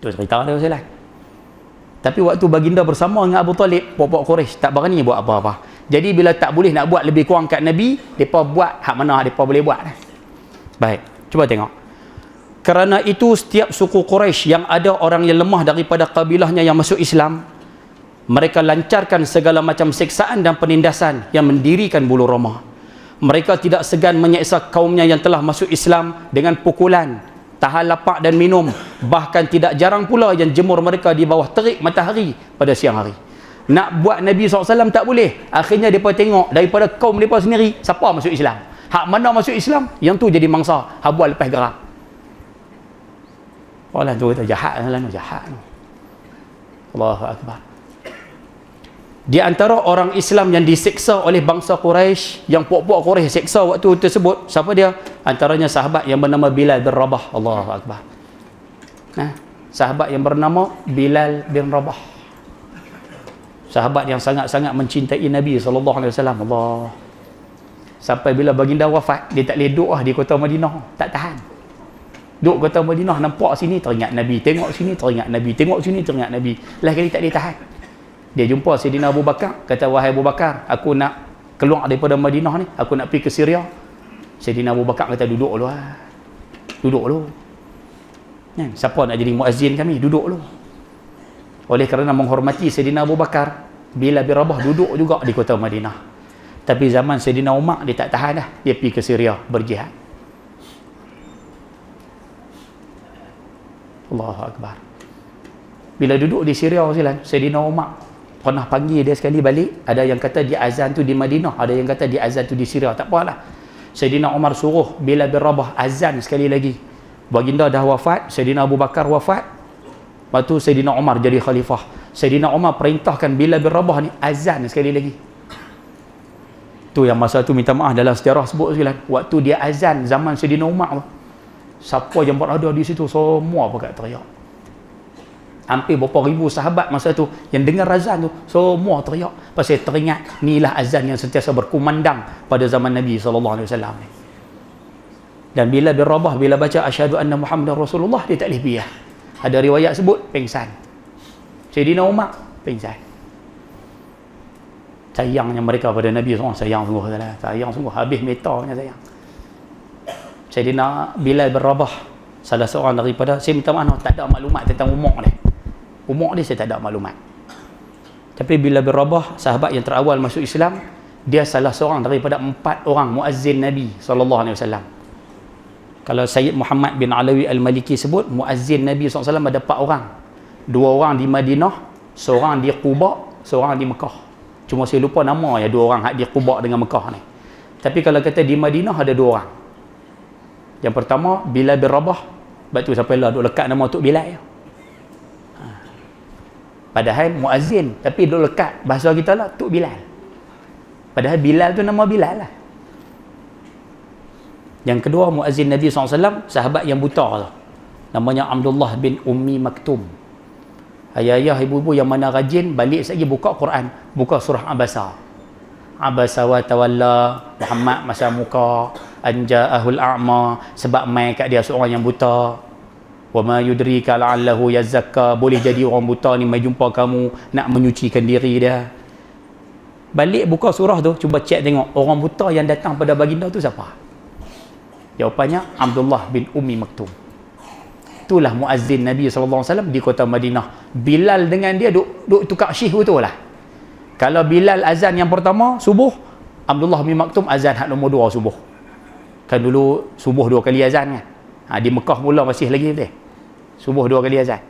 Tu cerita dia Rasulullah. Tapi waktu baginda bersama dengan Abu Talib, puak-puak Quraisy tak berani buat apa-apa. Jadi bila tak boleh nak buat lebih kurang kat Nabi, mereka buat hak mana mereka boleh buat. Baik, cuba tengok. Kerana itu setiap suku Quraisy yang ada orang yang lemah daripada kabilahnya yang masuk Islam, mereka lancarkan segala macam siksaan dan penindasan yang mendirikan bulu roma. Mereka tidak segan menyeksa kaumnya yang telah masuk Islam dengan pukulan, tahan lapar dan minum. Bahkan tidak jarang pula yang jemur mereka di bawah terik matahari pada siang hari. Nak buat Nabi SAW tak boleh. Akhirnya mereka tengok daripada kaum mereka sendiri, siapa masuk Islam. Hak mana masuk Islam, yang tu jadi mangsa. Habual lepas gerak. Orang tu kata jahat, jahat. Allahu Akbar. Di antara orang Islam yang diseksa oleh bangsa Quraisy, yang puak-puak Quraisy seksa waktu tersebut, siapa dia? Antaranya sahabat yang bernama Bilal bin Rabah. Allahu Akbar. Nah, sahabat yang bernama Bilal bin Rabah. Sahabat yang sangat-sangat mencintai Nabi SAW. Allah. Sampai bila baginda wafat, dia tak boleh duduk di kota Madinah. Tak tahan. Duduk kota Madinah, nampak sini teringat Nabi. Tengok sini teringat Nabi. Tengok sini teringat Nabi. Lagi kali tak boleh tahan. Dia jumpa Sayyidina Abu Bakar, kata, wahai Abu Bakar, aku nak keluar daripada Madinah ni, aku nak pergi ke Syria. Sayyidina Abu Bakar kata, duduk dulu lah. Duduk dulu. Siapa nak jadi muazzin kami? Duduk dulu. Oleh kerana menghormati Sayyidina Abu Bakar, Bilal bin Rabah duduk juga di kota Madinah. Tapi zaman Sayyidina Umar, dia tak tahan dah. Dia pergi ke Syria berjihad. Allahu Akbar. Bila duduk di Syria, Sayyidina Umar pernah panggil dia sekali balik. Ada yang kata dia azan tu di Madinah, ada yang kata dia azan tu di Syria. Tak apalah. Sayyidina Umar suruh Bilal bin Rabah azan sekali lagi. Baginda dah wafat, Sayyidina Abu Bakar wafat. Lepas tu Sayyidina Umar jadi khalifah. Sayyidina Umar perintahkan Bilal bin Rabah ni azan sekali lagi. Tu yang masa tu minta maaf dalam sejarah sebut sekalian. Waktu dia azan zaman Sayyidina Umar tu, siapa yang berada di situ semua pakat teriak. Hampir berapa ribu sahabat masa tu yang dengar azan tu semua teriak pasal teringat inilah azan yang sentiasa berkumandang pada zaman Nabi SAW. Dan bila bin Rabah bila baca asyhadu anna Muhammadar Rasulullah, dia tak boleh biar. Ada riwayat sebut pengsan. Sayyidina Umar pengsan. Sayangnya mereka pada Nabi SAW, sayang sungguh, sayang sungguh, habis metanya sayang. Sayyidina Bilal bin Rabah salah seorang daripada, saya minta maaf tak ada maklumat tentang umur dia. Umur dia saya tak ada maklumat. Tapi bila bin Rabah, sahabat yang terawal masuk Islam, dia salah seorang daripada 4 orang muazzin Nabi SAW. Kalau Sayyid Muhammad bin Alawi Al-Maliki sebut, muazzin Nabi SAW ada 4 orang. 2 orang di Madinah, seorang di Quba, seorang di Mekah. Cuma saya lupa nama ya 2 orang di Quba dengan Mekah ni. Tapi kalau kata di Madinah ada 2 orang. Yang pertama Bilal bin Rabah. Sebab tu sampai lah duk lekat nama Tok Bilal ya. Padahal muazzin, tapi duk lekat bahasa kita lah Tok Bilal. Padahal Bilal tu nama Bilal lah. Yang kedua muazzin Nabi SAW, sahabat yang buta tu, namanya Abdullah bin Ummi Maktum. Ayah-ayah, ibu-ibu yang mana rajin balik sekali buka Quran, buka surah Abasa. Abasa wa tawalla, Muhammad masa muka, anja'ahul a'ma, sebab mai kat dia seorang yang buta. Wa ma yudrika la'allahu yazakka, boleh jadi orang buta ni mai jumpa kamu nak menyucikan diri dia. Balik buka surah tu, cuba cek tengok orang buta yang datang pada baginda tu siapa? Jawapannya Abdullah bin Ummi Maktum. Itulah muazzin Nabi SAW di kota Madinah. Bilal dengan dia duk tukar syih betul lah. Kalau Bilal azan yang pertama subuh, Abdullah bin Maktum azan hak nombor 2 subuh. Kan dulu subuh 2 kali azan kan. Di Mekah mula masih lagi betul. Subuh 2 kali azan.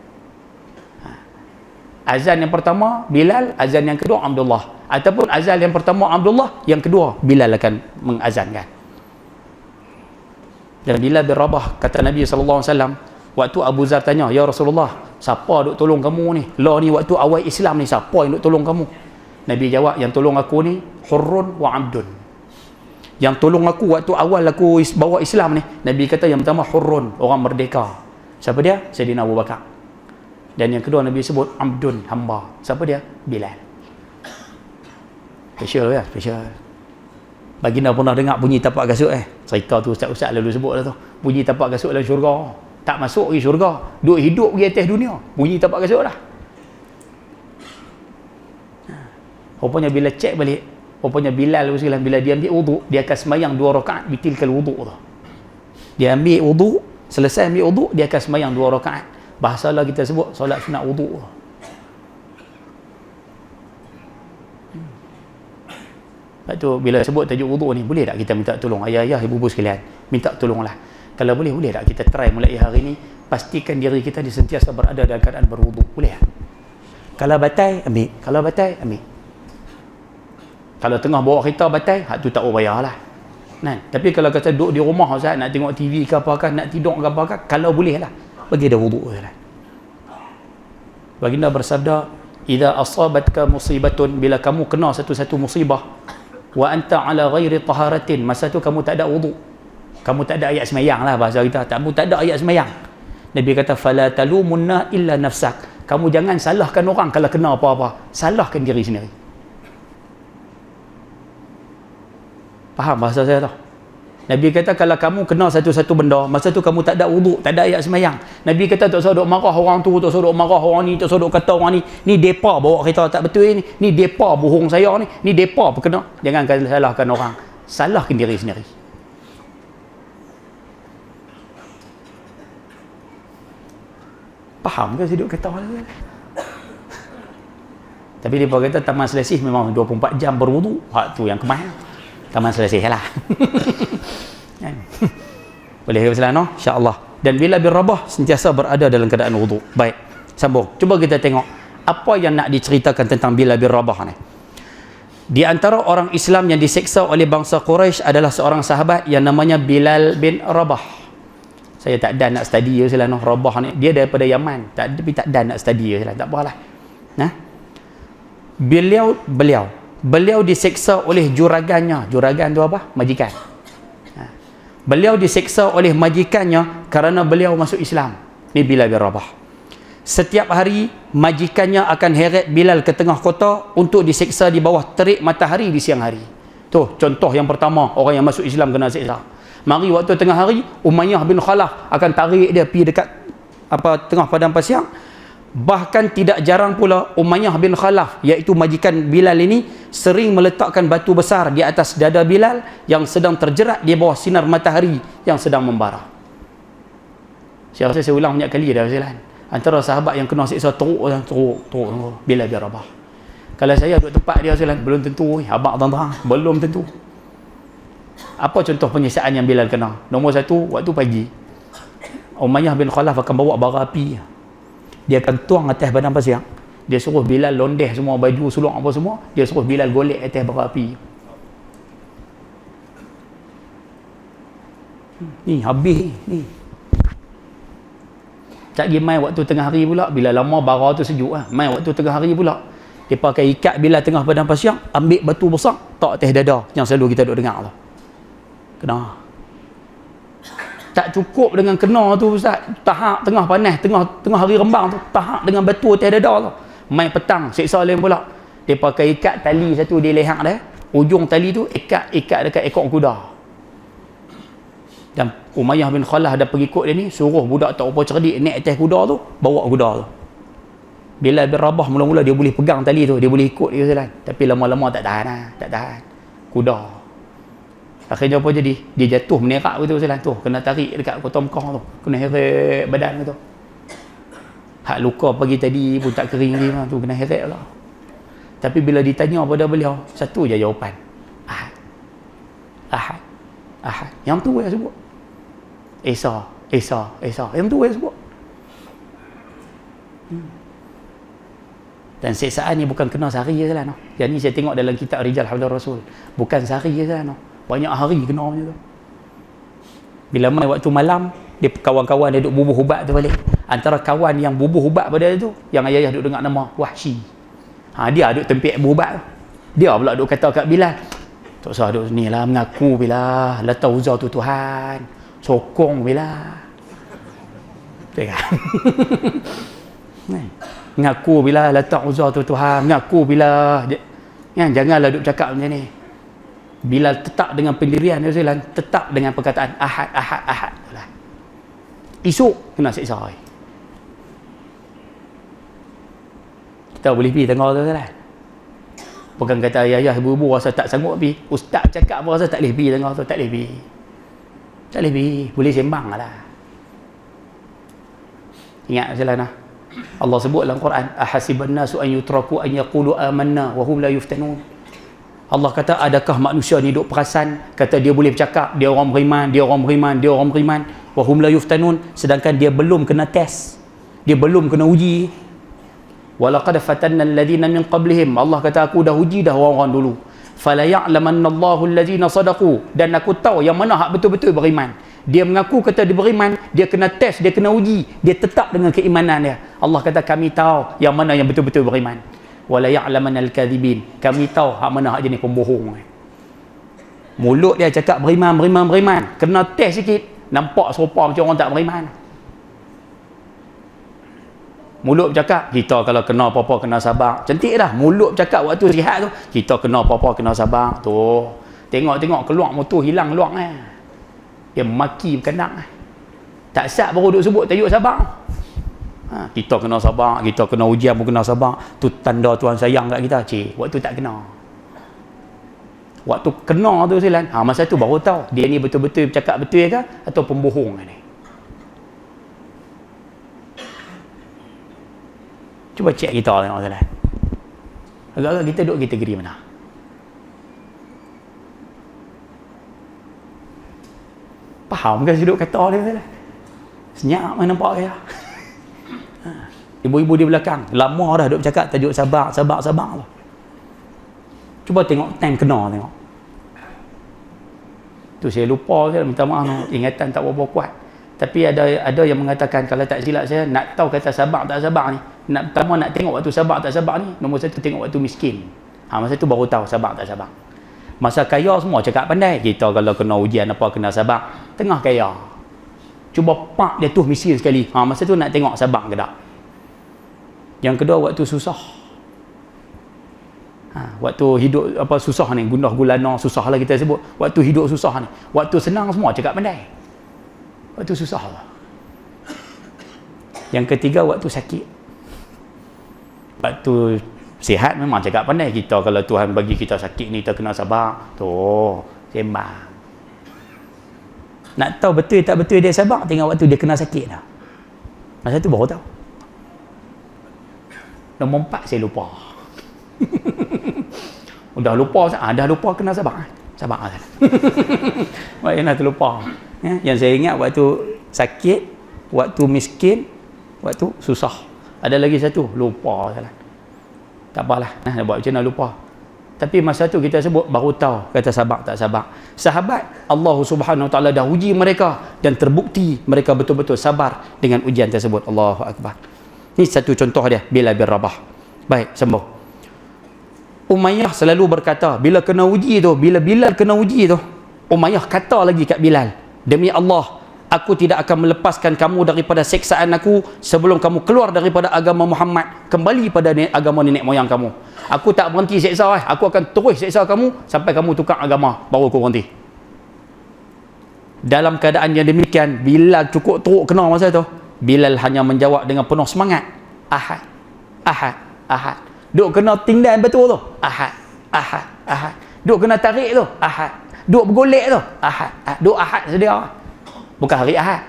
Azan yang pertama Bilal, azan yang kedua Abdullah. Ataupun azan yang pertama Abdullah, yang kedua Bilal akan mengazankan. Dan Bilal bin Rabah, kata Nabi SAW, waktu Abu Zar tanya, ya Rasulullah, siapa duk tolong kamu ni? Lah ni waktu awal Islam ni, siapa yang duk tolong kamu? Nabi jawab, yang tolong aku ni Hurrun wa Abdun. Yang tolong aku waktu awal aku bawa Islam ni, Nabi kata yang pertama Hurrun, orang merdeka. Siapa dia? Sayyidina Abu Bakar. Dan yang kedua Nabi sebut Abdun, hamba. Siapa dia? Bilal. Special ya, special. Baginda pernah dengar bunyi tapak kasut cerita tu ustaz-ustaz lalu sebut lah tu. Bunyi tapak kasut dalam syurga. tak masuk pergi syurga, duk hidup pergi atas dunia, bunyi tapak kasut dah. Rupanya bila cek balik, rupanya Bilal bila dia ambil wuduk, dia akan semayang 2 rakaat bitilkal wuduk tu. Dia ambil wuduk, selesai ambil wuduk, dia akan semayang 2 rakaat. Bahasa lah kita sebut solat sunat wuduk. Lepas tu bila sebut tajuk wuduk ni, boleh tak kita minta tolong ayah-ayah, ibu-ibu sekalian, minta tolonglah. Kalau boleh tak kita try mulai hari ni, pastikan diri kita sentiasa berada dalam keadaan berwuduk. Boleh tak? Kalau batai, ambil. Kalau batai, ambil. Kalau tengah bawa kereta batai, hak tu tak payahlah. Nah, tapi kalau kata duduk di rumah Ustaz, nak tengok TV ke apakah, nak tidur ke apakah, kalau boleh lah, bagi dah wuduk lah. Baginda bersabda, "Idza asabatka musibatun", bila kamu kena satu-satu musibah, wa anta ala ghairi taharatin, masa tu kamu tak ada wuduk, kamu tak ada ayat semayang lah bahasa kita, kamu tak ada ayat semayang. Nabi kata, "Fala talumunna illa nafsak", kamu jangan salahkan orang kalau kena apa-apa, salahkan diri sendiri. Faham bahasa saya tu? Nabi kata kalau kamu kena satu-satu benda, masa tu kamu tak ada wuduk, tak ada ayat semayang. Nabi kata tak usah duk marah orang tu, tak usah duk marah orang ni, tak usah duk kata orang ni depa bawa kereta tak betul ni depa bohong saya ni depa berkena. Jangan salahkan orang, salahkan diri sendiri. Faham ke hidup kata orang tu? Tapi dia kata Taman Selesih memang 24 jam berwuduk, hak tu yang kemah. Taman Selesih lah. Boleh ke Islam, no? InsyaAllah. Dan Bilal bin Rabah sentiasa berada dalam keadaan wuduk. Baik, sambung. Cuba kita tengok apa yang nak diceritakan tentang Bilal bin Rabah ni. Di antara orang Islam yang diseksa oleh bangsa Quraisy adalah seorang sahabat yang namanya Bilal bin Rabah. Saya tak ada nak study je lah, no? Rabah ni dia daripada Yaman, tapi tak ada nak study je lah, tak apalah. Nah, Beliau diseksa oleh juragannya. Juragan tu apa? Majikan. Beliau diseksa oleh majikannya kerana beliau masuk Islam. Ni Bilal bin Rabah. Setiap hari majikannya akan heret Bilal ke tengah kota untuk diseksa di bawah terik matahari di siang hari. Tu contoh yang pertama, orang yang masuk Islam kena seksa. Mari waktu tengah hari, Umayyah bin Khalaf akan tarik dia pergi dekat tengah padang pasir. Bahkan tidak jarang pula Umayyah bin Khalaf, iaitu majikan Bilal ini, sering meletakkan batu besar di atas dada Bilal yang sedang terjerat di bawah sinar matahari yang sedang membara. Saya rasa saya ulang banyak kali dah Ustaz. Antara sahabat yang kena siksa teruk Bilal bin Rabah. Kalau saya duduk tempat dia Ustaz, belum tentu abang tuan-tuan, belum tentu. Apa contoh penyiksaan yang Bilal kena? Nombor satu, waktu pagi Umayyah bin Khalaf akan bawa bara api. Dia akan tuang atas padang pasir. Dia suruh Bilal londeh semua baju, sulung apa semua. Dia suruh Bilal golek atas bara api. Ni habis ni. Tak pergi main waktu tengah hari pula. Bila lama bara tu sejuk lah. Main waktu tengah hari pula. Dia pakai ikat Bilal tengah padang pasir, ambil batu besar, tak atas dada. Yang selalu kita duk dengar tu. Kena. Tak cukup dengan kena tu Ustaz, tahap tengah panas, tengah hari rembang tu, tahap dengan batu atas dada tu. Main petang, siksa lain pula. Dia pakai ikat tali satu di leher dia, ujung tali tu ikat dekat ekor kuda. Dan Umayyah bin Khalaf dah pergi ikut dia ni, suruh budak tak apa cerdik naik atas kuda tu, bawa kuda tu. Bilal bin Rabah mula-mula dia boleh pegang tali tu, dia boleh ikut dia Ustaz. Tapi lama-lama tak tahan. Kuda. Akhirnya apa jadi? Dia jatuh menerak betul Ustaz tu. Kena tarik dekat kota Mekah tu. Kena heret badan tu. Hak luka pagi tadi pun tak kering lagi tu, kena heret lah. Tapi bila ditanya pada beliau, satu je jawapan. Ahad. Yang tu yang sebut. Isa. Yang tu yang sebut. Dan siksaan ni bukan kena sehari je lah. No. Yang ni saya tengok dalam kitab Rijal Hafizur Rasul. Bukan sehari je lah. No. Banyak hari kena macam tu. Bila main waktu malam, dia kawan-kawan dia duk bubuh ubat tu balik. Antara kawan yang bubuh ubat pada dia tu, yang ayah duk dengar nama Wahsy. Dia duk tempik bubuh ubat tu. Dia pula duk kata kat Bilal, tak usah duk ni lah, mengaku Bilal, Lata Uzza tu Tuhan. Sokong Bilal. Betul kan? Mengaku Bilal, Lata Uzza tu Tuhan. Mengaku Bilal. Janganlah duk cakap macam ni. Bilal tetap dengan pendirian dia, tetap dengan perkataan ahad. esok kena siksa. Kita boleh pergi tengah tu kan? Bukan kata ayah-ayah, ibu-ibu rasa tak sanggup pergi. Ustaz cakap pun rasa tak boleh pergi tengah tu, tak boleh pergi. Tak boleh pergi, boleh sembang lah. Ingat jalan lah. Allah sebut dalam Quran, ahasiban nasu an yutraku an yaqulu amanna wa hum la yuftanun. Allah kata, adakah manusia ni duk perasan kata dia boleh bercakap dia orang beriman, dia orang beriman, dia orang beriman, wa hum la yuftanun, sedangkan dia belum kena test, dia belum kena uji. Walaqad fatanna alladhina min qablihim, Allah kata aku dah uji dah orang-orang dulu. Fala ya'lamanna Allahu alladhina sadaqu, dan aku tahu yang mana hak betul-betul beriman. Dia mengaku kata dia beriman, dia kena test, dia kena uji, dia tetap dengan keimanan dia. Allah kata kami tahu yang mana yang betul-betul beriman. Wala ya'lamanna al-kadhibin, kami tahu hak mana hak jenis pembohong. Mulut dia cakap beriman, beriman, beriman, kena test sikit, nampak serupa macam orang tak beriman. Mulut bercakap, kita kalau kena apa-apa kena sabar. Cantik dah, mulut bercakap waktu sihat tu, kita kena apa-apa kena sabar. Tu, tengok-tengok keluar motor hilang luang dia maki berkendak. Tak sat baru duk sebut tajuk sabar. Kita kena sabar, kita kena ujian pun kena sabar. Tu tanda Tuhan sayang kat kita. Cik, waktu tak kena. Waktu kena tu silan, masa tu baru tahu dia ni betul-betul bercakap betul ke atau pembohong ni. Cuba cek kita tengok silan. Agak-agak kita duduk kategori mana? Faham ke duduk kata dia silan? Senyap mana nampak dia. Ibu-ibu di belakang lama dah duk bercakap tajuk sabar, sabar, sabar tu. Cuba tengok time kena tengok. Tu saya lupa ke, minta maaf, ingatan tak berapa kuat. Tapi ada yang mengatakan kalau tak silap saya, nak tahu kata sabar tak sabar ni, pertama nak tengok waktu sabar tak sabar ni, nombor satu tengok waktu miskin. Masa tu baru tahu sabar tak sabar. Masa kaya semua cakap pandai, kita kalau kena ujian apa kena sabar. Tengah kaya, cuba pak dia tu miskin sekali, masa tu nak tengok sabar ke tak. Yang kedua waktu susah, waktu hidup apa susah ni, gundah gulana susah lah kita sebut. Waktu hidup susah ni, waktu senang semua cakap pandai, waktu susah lah. Yang ketiga waktu sakit, waktu sihat memang cakap pandai. Kita kalau Tuhan bagi kita sakit ni, kita kena sabar. Tu sembang. Nak tahu betul tak betul dia sabar, tengok waktu dia kena sakit dah. Masa tu baru tahu. Nombor 4 saya lupa. Dah lupa, dah lupa kena sabar. Sabar lah. Baik, nak terlupa. Yang saya ingat waktu sakit, waktu miskin, waktu susah. Ada lagi satu, lupa salah. Tak apalah, nak buat macam mana lupa. Tapi masa tu kita sebut baru tahu kata sabar tak sabar. Sahabat Allah Subhanahu Wa Taala dah uji mereka dan terbukti mereka betul-betul sabar dengan ujian tersebut. Allahu Akbar. Ini satu contoh dia, Bilal bin Rabah. Baik, sambung. Umayyah selalu berkata, bila kena uji tu, bila Bilal kena uji tu, Umayyah kata lagi kat Bilal, demi Allah, aku tidak akan melepaskan kamu daripada seksaan aku sebelum kamu keluar daripada agama Muhammad, kembali pada agama nenek moyang kamu. Aku tak berhenti seksa, aku akan terus seksa kamu sampai kamu tukar agama, baru aku berhenti. Dalam keadaan yang demikian, Bilal cukup teruk kena masa tu. Bilal hanya menjawab dengan penuh semangat, Ahad, Ahad, Ahad. Duk kena tingdan betul tu, Ahad, Ahad, Ahad. Duk kena tarik tu, Ahad. Duk bergolek tu, Ahad, Ahad. Duk Ahad sedia. Bukan hari Ahad.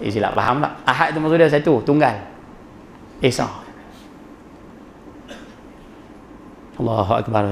Silap faham tak? Ahad tu maksud dia satu, tunggal. Esa. Allahu Akbar.